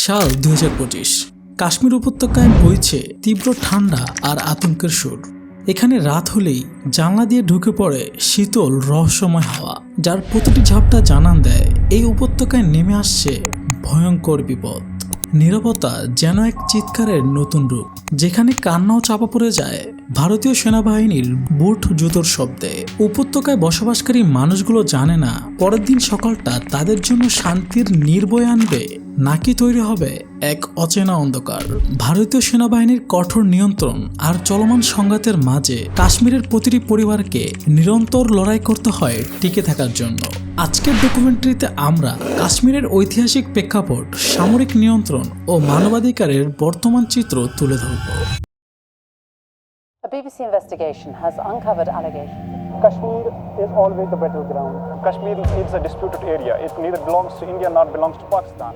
সাল 2025। কাশ্মীর উপত্যকায় বইছে তীব্র ঠান্ডা আর আতঙ্কের সুর। এখানে রাত হলেই জানলা দিয়ে ঢুকে পড়ে শীতল রহস্যময় হাওয়া, যার প্রতিটি ঝাপটা জানান দেয় এই উপত্যকায় নেমে আসছে ভয়ঙ্কর বিপদ। নীরবতা যেন এক চিৎকারের নতুন রূপ, যেখানে কান্নাও চাপা পড়ে যায় ভারতীয় সেনাবাহিনীর বুট জুতোর শব্দে। উপত্যকায় বসবাসকারী মানুষগুলো জানে না পরের দিন সকালটা তাদের জন্য শান্তির নির্ভয় আনবে নাকি তৈরি হবে এক অচেনা অন্ধকার। ভারতীয় সেনাবাহিনীর কঠোর নিয়ন্ত্রণ আর চলমান সংঘাতের মাঝে কাশ্মীরের প্রতিটি পরিবারকে নিরন্তর লড়াই করতে হয় টিকে থাকার জন্য। আজকের ডকুমেন্টারিতে আমরা কাশ্মীরের ঐতিহাসিক প্রেক্ষাপট, সামরিক নিয়ন্ত্রণ ও মানবাধিকারের বর্তমান চিত্র তুলে ধরব। A BBC investigation has uncovered allegations. Kashmir is always the battleground. Kashmir is a disputed area. It neither belongs to India nor belongs to Pakistan.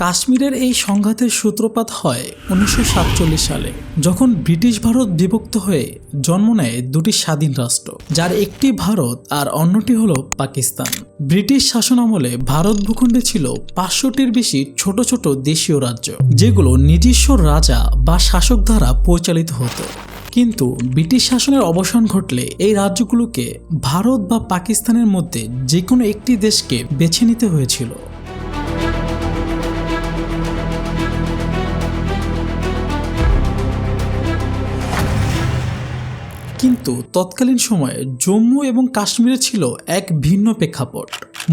কাশ্মীরের এই সংঘাতের সূত্রপাত হয় 1947 সালে, যখন ব্রিটিশ ভারত বিভক্ত হয়ে জন্ম নেয় দুটি স্বাধীন রাষ্ট্র, যার একটি ভারত আর অন্যটি হলো পাকিস্তান। ব্রিটিশ শাসনামলে ভারত ভূখণ্ডে ছিল 500টির বেশি ছোট ছোট দেশীয় রাজ্য, যেগুলো নিজস্ব রাজা বা শাসক দ্বারা পরিচালিত হতো। কিন্তু ব্রিটিশ শাসনের অবসান ঘটলে এই রাজ্যগুলোকে ভারত বা পাকিস্তানের মধ্যে যে কোনো একটি দেশকে বেছে নিতে হয়েছিল। কিন্তু তৎকালীন সময়ে জম্মু এবং কাশ্মীরে ছিল এক ভিন্ন প্রেক্ষাপট।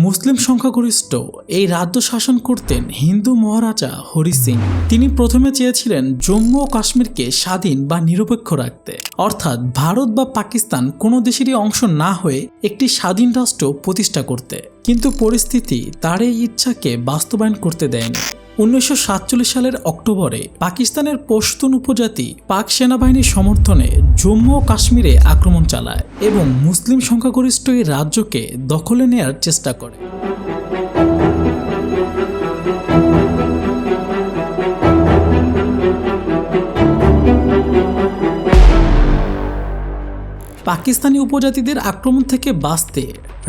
মুসলিম সংখ্যাগরিষ্ঠ এই রাজ্য শাসন করতেন হিন্দু মহারাজা হরি সিং। তিনি প্রথমে চেয়েছিলেন জম্মু ও কাশ্মীরকে স্বাধীন বা নিরপেক্ষ রাখতে, অর্থাৎ ভারত বা পাকিস্তান কোনো দেশেরই অংশ না হয়ে একটি স্বাধীন রাষ্ট্র প্রতিষ্ঠা করতে। কিন্তু পরিস্থিতি তার এই ইচ্ছাকে বাস্তবায়ন করতে দেয়নি। 1947 সালের অক্টোবরে পাকিস্তানের পশতুন উপজাতি পাক সেনাবাহিনীর সমর্থনে জম্মু ও কাশ্মীরে আক্রমণ চালায় এবং মুসলিম সংখ্যাগরিষ্ঠ এই রাজ্যকে দখলে নেয়ার চেষ্টা করে। পাকিস্তানি উপজাতিদের আক্রমণ থেকে বাঁচতে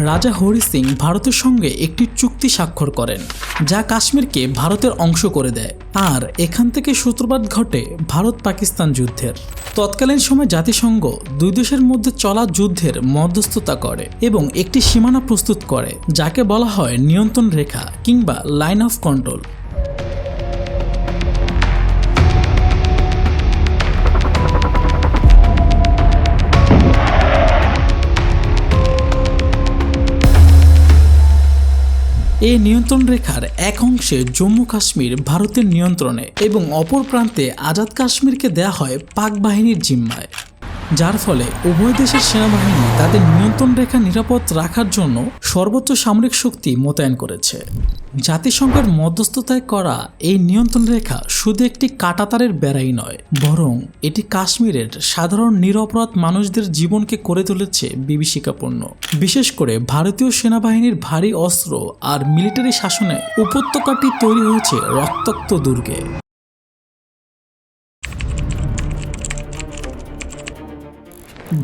রাজা হরি সিং ভারতের সঙ্গে একটি চুক্তি স্বাক্ষর করেন, যা কাশ্মীরকে ভারতের অংশ করে দেয়। আর এখান থেকে সূত্রপাত ঘটে ভারত পাকিস্তান যুদ্ধের। তৎকালীন সময় জাতিসংঘ দুই দেশের মধ্যে চলা যুদ্ধের মধ্যস্থতা করে এবং একটি সীমানা প্রস্তুত করে, যাকে বলা হয় নিয়ন্ত্রণ রেখা কিংবা লাইন অফ কন্ট্রোল। এই নিয়ন্ত্রণ রেখার এক অংশে জম্মু কাশ্মীর ভারতের নিয়ন্ত্রণে এবং অপর প্রান্তে আজাদ কাশ্মীরকে দেয়া হয় পাক বাহিনীর জিম্মায়, যার ফলে উভয় দেশের সেনাবাহিনী তাদের নিয়ন্ত্রণ রেখা নিরাপদ রাখার জন্য সর্বোচ্চ সামরিক শক্তি মোতায়েন করেছে। জাতিসংঘের মধ্যস্থতায় করা এই নিয়ন্ত্রণ রেখা শুধু একটি কাঁটাতারের বেড়াই নয়, বরং এটি কাশ্মীরের সাধারণ নিরপরাধ মানুষদের জীবনকে করে তুলেছে বিভীষিকাপূর্ণ। বিশেষ করে ভারতীয় সেনাবাহিনীর ভারী অস্ত্র আর মিলিটারি শাসনে উপত্যকাটি তৈরি হয়েছে রক্তাক্ত দুর্গে।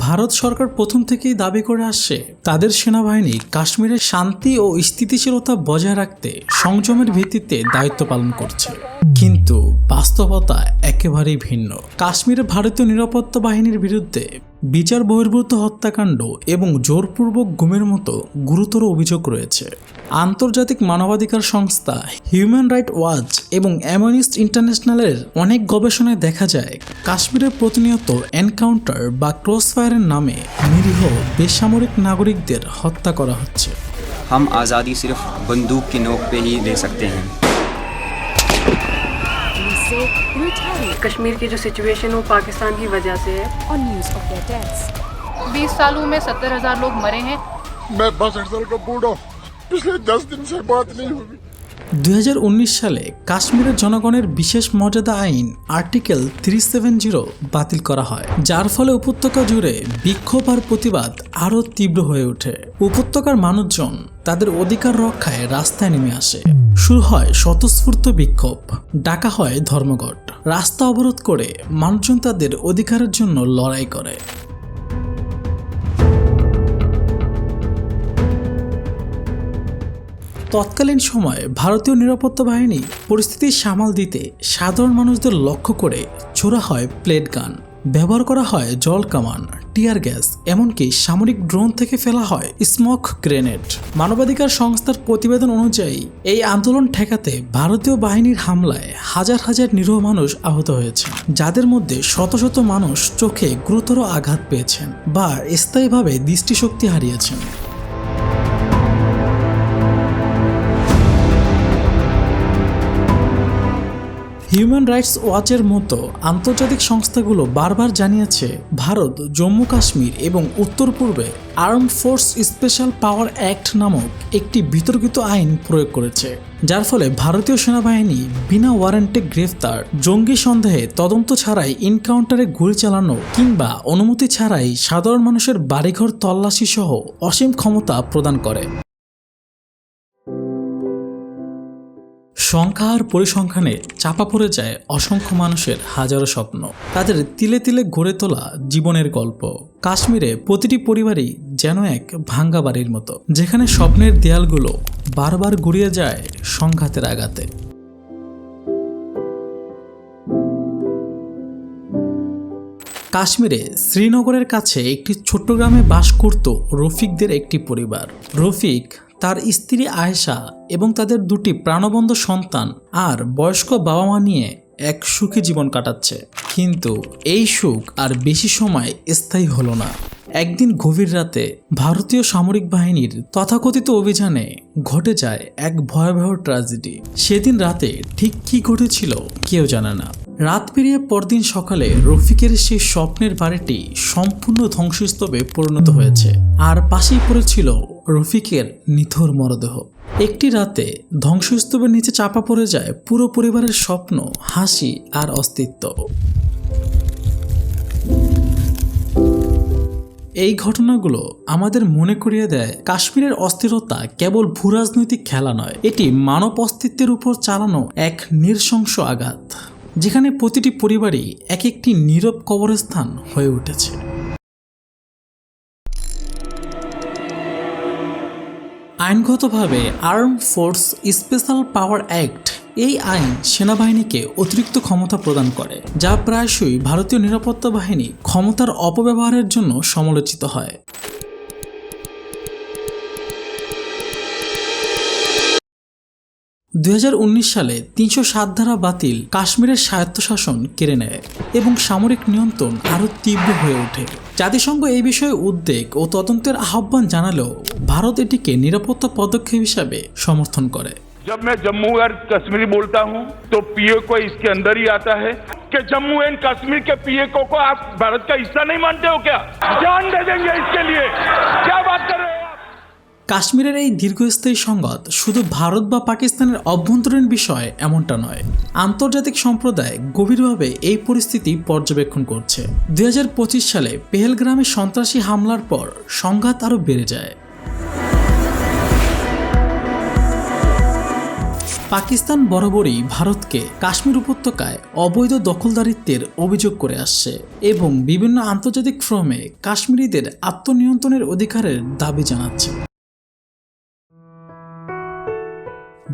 ভারত সরকার প্রথম থেকেই দাবি করে আসছে তাদের সেনাবাহিনী কাশ্মীরের শান্তি ও স্থিতিশীলতা বজায় রাখতে সংযমের ভিত্তিতে দায়িত্ব পালন করছে। কিন্তু বাস্তবতা একেবারেই ভিন্ন। কাশ্মীরে ভারতীয় নিরাপত্তা বাহিনীর বিরুদ্ধে বিচার বহির্ভূত হত্যাকাণ্ড এবং জোরপূর্বক গুমের মতো গুরুতর অভিযোগ রয়েছে। আন্তর্জাতিক মানবাধিকার সংস্থা হিউম্যান রাইট ওয়াচ এবং অ্যামনেস্টি ইন্টারন্যাশনালের অনেক গবেষণায় দেখা যায় কাশ্মীরের প্রতিনিয়ত এনকাউন্টার বা ক্রসফায়ারের নামে নিরীহ বেসামরিক নাগরিকদের হত্যা করা হচ্ছে। हम आज़ादी सिर्फ बंदूक की नोक पे ही ले सकते हैं। कश्मीर की जो सिचुएशन वो पाकिस्तान की वजह से है। On news of their deaths. 20 सालों में 70,000 लोग मरे हैं। मैं 62 साल का बूढ़ा हूँ, पिछले 10 दिन से बात नहीं हुई। 2019 সালে কাশ্মীরের জনগণের বিশেষ মর্যাদা আইন আর্টিকেল 370 বাতিল করা হয়, যার ফলে উপত্যকা জুড়ে বিক্ষোভ আর প্রতিবাদ আরও তীব্র হয়ে ওঠে। উপত্যকার মানুষজন তাদের অধিকার রক্ষায় রাস্তায় নেমে আসে। শুরু হয় স্বতঃস্ফূর্ত বিক্ষোভ, ডাকা হয় ধর্মঘট, রাস্তা অবরোধ করে মানুষজন তাদের অধিকারের জন্য লড়াই করে। তৎকালীন সময়ে ভারতীয় নিরাপত্তা বাহিনী পরিস্থিতি সামাল দিতে সাধারণ মানুষদের লক্ষ্য করে ছোড়া হয় প্লেট গান, ব্যবহার করা হয় জল কামান, টিয়ার গ্যাস, এমনকি সামরিক ড্রোন থেকে ফেলা হয় স্মোক গ্রেনেড। মানবাধিকার সংস্থার প্রতিবেদন অনুযায়ী এই আন্দোলন ঠেকাতে ভারতীয় বাহিনীর হামলায় হাজার হাজার নিরীহ মানুষ আহত হয়েছে, যাদের মধ্যে শত শত মানুষ চোখে গুরুতর আঘাত পেয়েছেন বা স্থায়ীভাবে দৃষ্টিশক্তি হারিয়েছেন। হিউম্যান রাইটস ওয়াচের মতো আন্তর্জাতিক সংস্থাগুলো বারবার জানিয়েছে ভারত জম্মু কাশ্মীর এবং উত্তর পূর্বে আর্মড ফোর্স স্পেশাল পাওয়ার অ্যাক্ট নামক একটি বিতর্কিত আইন প্রয়োগ করেছে, যার ফলে ভারতীয় সেনাবাহিনী বিনা ওয়ারেন্টে গ্রেফতার, জঙ্গি সন্দেহে তদন্ত ছাড়াই এনকাউন্টারে গুলি চালানো কিংবা অনুমতি ছাড়াই সাধারণ মানুষের বাড়িঘর তল্লাশি সহ অসীম ক্ষমতা প্রদান করে। সংখ্যা আর পরিসংখ্যানে চাপা পড়ে যায় অসংখ্য মানুষের হাজারো স্বপ্ন, তাদের তিলে তিলে গড়ে তোলা জীবনের গল্প। কাশ্মীরে প্রতিটি পরিবারই যেন এক ভাঙ্গা বাড়ির মতো, যেখানে স্বপ্নের দেয়ালগুলো বারবার গুড়িয়ে যায় সংঘাতের আঘাতে। কাশ্মীরে শ্রীনগরের কাছে একটি ছোট্ট গ্রামে বাস করত রফিকদের একটি পরিবার। রফিক, তার স্ত্রী আয়েশা এবং তাদের দুটি প্রাণবন্ত সন্তান আর বয়স্ক বাবা মা নিয়ে এক সুখী জীবন কাটাচ্ছে। কিন্তু এই সুখ আর বেশি সময় স্থায়ী হলো না। একদিন গভীর রাতে ভারতীয় সামরিক বাহিনীর তথাকথিত অভিযানে ঘটে যায় এক ভয়াবহ ট্র্যাজেডি। সেদিন রাতে ঠিক কি ঘটেছিল কেউ জানে না। রাত পেরিয়ে পরদিন সকালে রফিকের সেই স্বপ্নের বাড়িটি সম্পূর্ণ ধ্বংসস্তূপে পরিণত হয়েছে, আর পাশেই পড়েছিল রফিকের নিথর মরদেহ। একটি রাতে ধ্বংসস্তূপের নিচে চাপা পড়ে যায় পুরো পরিবারের স্বপ্ন, হাসি আর অস্তিত্ব। এই ঘটনাগুলো আমাদের মনে করিয়ে দেয় কাশ্মীরের অস্থিরতা কেবল ভূরাজনৈতিক খেলা নয়, এটি মানব অস্তিত্বের উপর চালানো এক নৃশংস আঘাত, যেখানে প্রতিটি পরিবারই এক একটি নীরব কবরস্থান হয়ে উঠেছে। আইনগতভাবে আর্মড ফোর্স স্পেশাল পাওয়ার অ্যাক্ট, এই আইন সেনাবাহিনীকে অতিরিক্ত ক্ষমতা প্রদান করে, যা প্রায়শই ভারতীয় নিরাপত্তা বাহিনী ক্ষমতার অপব্যবহারের জন্য সমালোচিত হয়। সালে ৩০৭ ধারা বাতিল কাশ্মীরের স্বায়ত্তশাসন কেড়ে নেয় এবং সামরিক নিয়ন্ত্রণ আরও তীব্র হয়ে ওঠে। জাতিসংঘ এই বিষয়ে উদ্বেগ ও তদন্তের আহ্বান জানালেও ভারত এটিকে নিরাপত্তা পদক্ষেপ হিসাবে সমর্থন করে। जब मैं जम्मू और कश्मीरी बोलता हूं तो पीएको इसके अंदर ही आता है कि जम्मू एंड कश्मीर के पीएको को आप भारत का हिस्सा नहीं मानते हो क्या? जान दे देंगे इसके लिए, क्या बात कर रहे हो? কাশ্মীরের এই দীর্ঘস্থায়ী সংঘাত শুধু ভারত বা পাকিস্তানের অভ্যন্তরীণ বিষয় এমনটা নয়, আন্তর্জাতিক সম্প্রদায় গভীরভাবে এই পরিস্থিতি পর্যবেক্ষণ করছে। ২০২৫ সালে পেহেলগ্রামে সন্ত্রাসী হামলার পর সংঘাত আরও বেড়ে যায়। পাকিস্তান বরাবরই ভারতকে কাশ্মীর উপত্যকায় অবৈধ দখলদারিত্বের অভিযোগ করে আসছে এবং বিভিন্ন আন্তর্জাতিক ফোরামে কাশ্মীরিদের আত্মনিয়ন্ত্রণের অধিকারের দাবি জানাচ্ছে।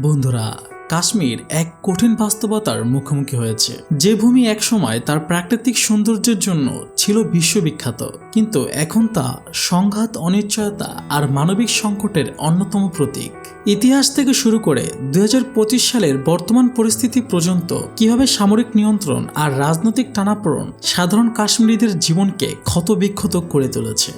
বন্ধুরা, কাশ্মীর এক কঠিন বাস্তবতার মুখোমুখি হয়েছে। যে ভূমি একসময় তার প্রাকৃতিক সৌন্দর্যের জন্য ছিল বিশ্ববিখ্যাত, কিন্তু এখন তা সংঘাত, অনিশ্চয়তা আর মানবিক সংকটের অন্যতম প্রতীক। ইতিহাস থেকে শুরু করে ২০২৫ সালের বর্তমান পরিস্থিতি পর্যন্ত কিভাবে সামরিক নিয়ন্ত্রণ আর রাজনৈতিক টানাপোড়েন সাধারণ কাশ্মীরিদের জীবনকে ক্ষতবিক্ষত করে তুলেছে।